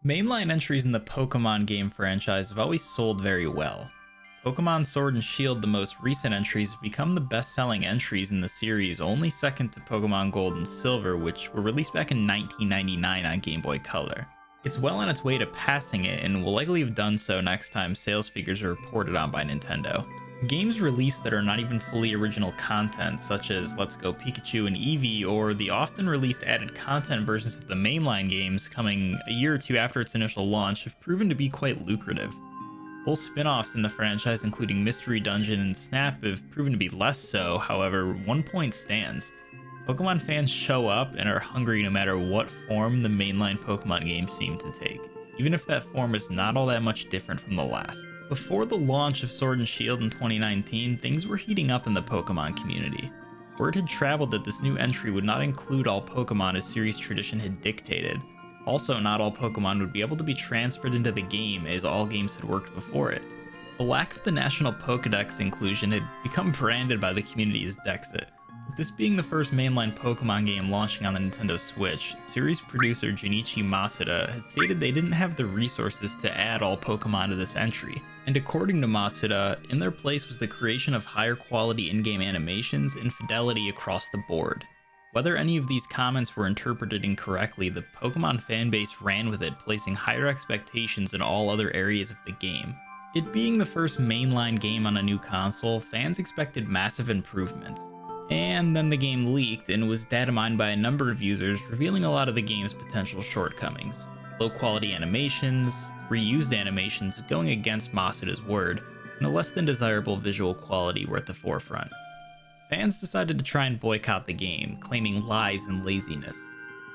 Mainline entries in the Pokemon game franchise have always sold very well. Pokemon Sword and Shield, the most recent entries, have become the best-selling entries in the series, only second to Pokemon Gold and Silver, which were released back in 1999 on Game Boy Color. It's well on its way to passing it, and will likely have done so next time sales figures are reported on by Nintendo. Games released that are not even fully original content, such as Let's Go Pikachu and Eevee, or the often released added content versions of the mainline games coming a year or two after its initial launch, have proven to be quite lucrative. Full spin-offs in the franchise, including Mystery Dungeon and Snap, have proven to be less so. However, one point stands: Pokemon fans show up and are hungry no matter what form the mainline Pokemon games seem to take, even if that form is not all that much different from the last. Before the launch of Sword and Shield in 2019, things were heating up in the Pokemon community. Word had traveled that this new entry would not include all Pokemon as series tradition had dictated. Also, not all Pokemon would be able to be transferred into the game, as all games had worked before it. The lack of the national Pokedex inclusion had become branded by the community as Dexit. With this being the first mainline Pokemon game launching on the Nintendo Switch, series producer Junichi Masuda had stated they didn't have the resources to add all Pokemon to this entry. And according to Masuda, in their place was the creation of higher quality in-game animations and fidelity across the board. Whether any of these comments were interpreted incorrectly, the Pokemon fanbase ran with it, placing higher expectations in all other areas of the game. It being the first mainline game on a new console, fans expected massive improvements. And then the game leaked and was data mined by a number of users, revealing a lot of the game's potential shortcomings. Low quality animations, reused animations going against Masuda's word, and a less than desirable visual quality were at the forefront. Fans decided to try and boycott the game, claiming lies and laziness.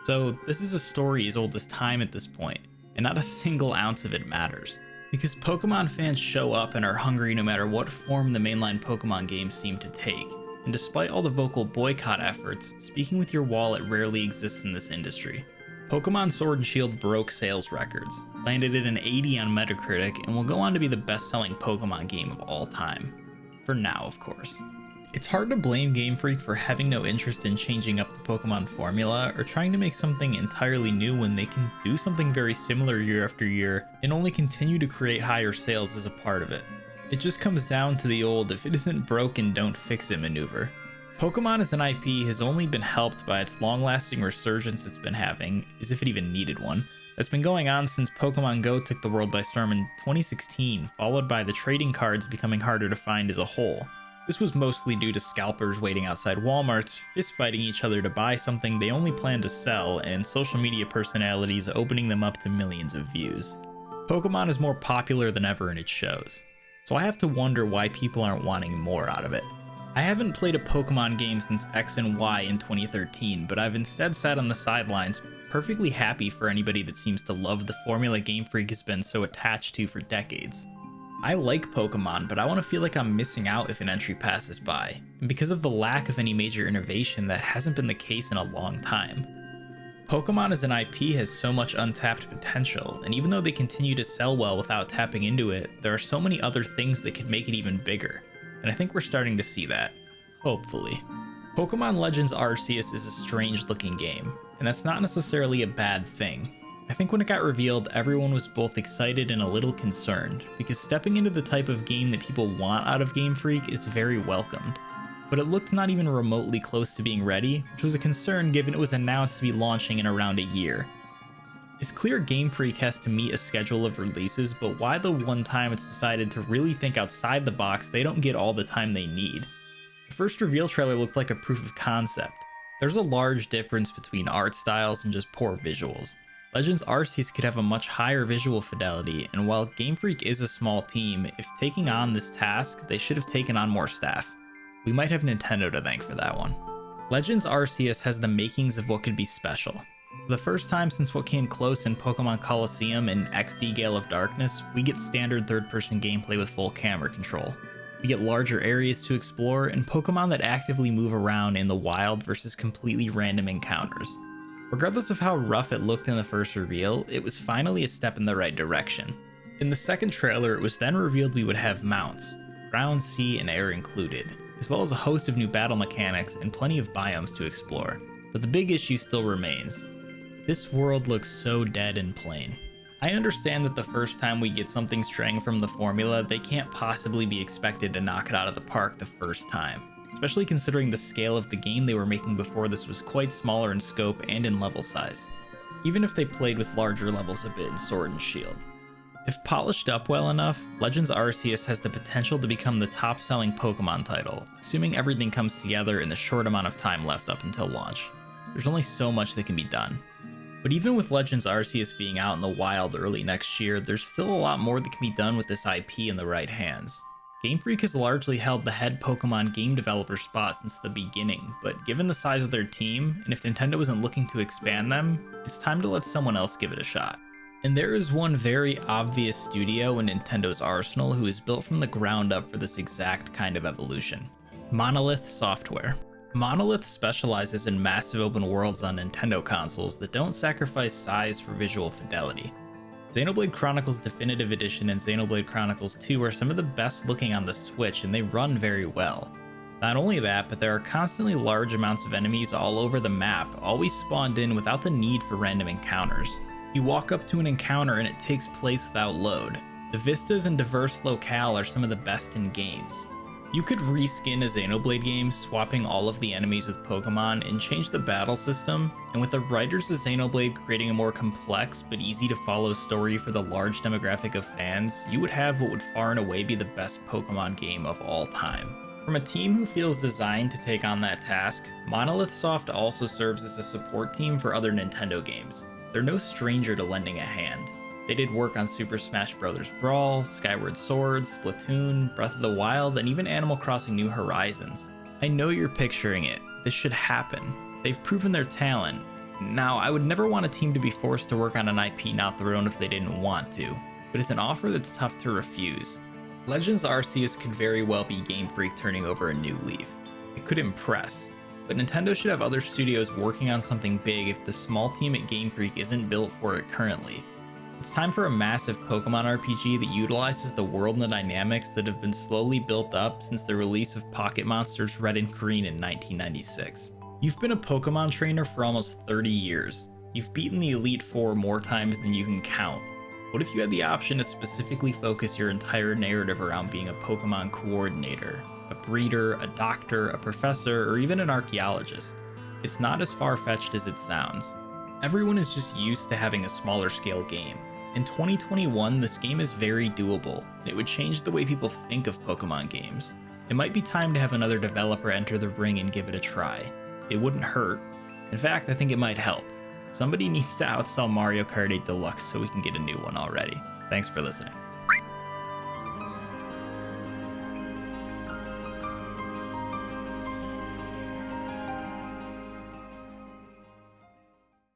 So this is a story as old as time at this point, and not a single ounce of it matters. Because Pokemon fans show up and are hungry no matter what form the mainline Pokemon games seem to take. And despite all the vocal boycott efforts, speaking with your wallet rarely exists in this industry. Pokemon Sword and Shield broke sales records, landed at an 80 on Metacritic, and will go on to be the best-selling Pokemon game of all time. For now, of course. It's hard to blame Game Freak for having no interest in changing up the Pokemon formula or trying to make something entirely new when they can do something very similar year after year and only continue to create higher sales as a part of it. It just comes down to the old "if it isn't broken, don't fix it" maneuver. Pokemon as an IP has only been helped by its long-lasting resurgence it's been having, as if it even needed one, that's been going on since Pokemon Go took the world by storm in 2016, followed by the trading cards becoming harder to find as a whole. This was mostly due to scalpers waiting outside Walmarts, fistfighting each other to buy something they only planned to sell, and social media personalities opening them up to millions of views. Pokemon is more popular than ever in its shows, so I have to wonder why people aren't wanting more out of it. I haven't played a Pokemon game since X and Y in 2013, but I've instead sat on the sidelines, perfectly happy for anybody that seems to love the formula Game Freak has been so attached to for decades. I like Pokemon, but I want to feel like I'm missing out if an entry passes by, and because of the lack of any major innovation, that hasn't been the case in a long time. Pokemon as an IP has so much untapped potential, and even though they continue to sell well without tapping into it, there are so many other things that could make it even bigger, and I think we're starting to see that. Hopefully. Pokémon Legends Arceus is a strange looking game, and that's not necessarily a bad thing. I think when it got revealed, everyone was both excited and a little concerned, because stepping into the type of game that people want out of Game Freak is very welcomed. But it looked not even remotely close to being ready, which was a concern given it was announced to be launching in around a year. It's clear Game Freak has to meet a schedule of releases, but why the one time it's decided to really think outside the box, they don't get all the time they need? The first reveal trailer looked like a proof of concept. There's a large difference between art styles and just poor visuals. Legends Arceus could have a much higher visual fidelity, and while Game Freak is a small team, if taking on this task, they should have taken on more staff. We might have Nintendo to thank for that one. Legends Arceus has the makings of what could be special. For the first time since what came close in Pokémon Colosseum and XD Gale of Darkness, we get standard third-person gameplay with full camera control. We get larger areas to explore, and Pokémon that actively move around in the wild versus completely random encounters. Regardless of how rough it looked in the first reveal, it was finally a step in the right direction. In the second trailer, it was then revealed we would have mounts, ground, sea, and air included, as well as a host of new battle mechanics and plenty of biomes to explore. But the big issue still remains. This world looks so dead and plain. I understand that the first time we get something straying from the formula, they can't possibly be expected to knock it out of the park the first time, especially considering the scale of the game they were making before this was quite smaller in scope and in level size, even if they played with larger levels a bit in Sword and Shield. If polished up well enough, Legends Arceus has the potential to become the top-selling Pokemon title, assuming everything comes together in the short amount of time left up until launch. There's only so much that can be done. But even with Legends Arceus being out in the wild early next year, there's still a lot more that can be done with this IP in the right hands. Game Freak has largely held the head Pokemon game developer spot since the beginning, but given the size of their team, and if Nintendo isn't looking to expand them, it's time to let someone else give it a shot. And there is one very obvious studio in Nintendo's arsenal who is built from the ground up for this exact kind of evolution: Monolith Software. Monolith specializes in massive open worlds on Nintendo consoles that don't sacrifice size for visual fidelity. Xenoblade Chronicles Definitive Edition and Xenoblade Chronicles 2 are some of the best looking on the Switch, and they run very well. Not only that, but there are constantly large amounts of enemies all over the map, always spawned in without the need for random encounters. You walk up to an encounter and it takes place without load. The vistas and diverse locale are some of the best in games. You could reskin a Xenoblade game, swapping all of the enemies with Pokemon, and change the battle system, and with the writers of Xenoblade creating a more complex but easy to follow story for the large demographic of fans, you would have what would far and away be the best Pokemon game of all time. From a team who feels designed to take on that task, Monolith Soft also serves as a support team for other Nintendo games. They're no stranger to lending a hand. They did work on Super Smash Bros. Brawl, Skyward Sword, Splatoon, Breath of the Wild, and even Animal Crossing New Horizons. I know you're picturing it. This should happen. They've proven their talent. Now, I would never want a team to be forced to work on an IP not their own if they didn't want to, but it's an offer that's tough to refuse. Legends Arceus could very well be Game Freak turning over a new leaf. It could impress, but Nintendo should have other studios working on something big if the small team at Game Freak isn't built for it currently. It's time for a massive Pokemon RPG that utilizes the world and the dynamics that have been slowly built up since the release of Pocket Monsters Red and Green in 1996. You've been a Pokemon trainer for almost 30 years. You've beaten the Elite Four more times than you can count. What if you had the option to specifically focus your entire narrative around being a Pokemon coordinator, a breeder, a doctor, a professor, or even an archaeologist? It's not as far-fetched as it sounds. Everyone is just used to having a smaller scale game. In 2021, this game is very doable, and it would change the way people think of Pokemon games. It might be time to have another developer enter the ring and give it a try. It wouldn't hurt. In fact, I think it might help. Somebody needs to outsell Mario Kart 8 Deluxe so we can get a new one already. Thanks for listening.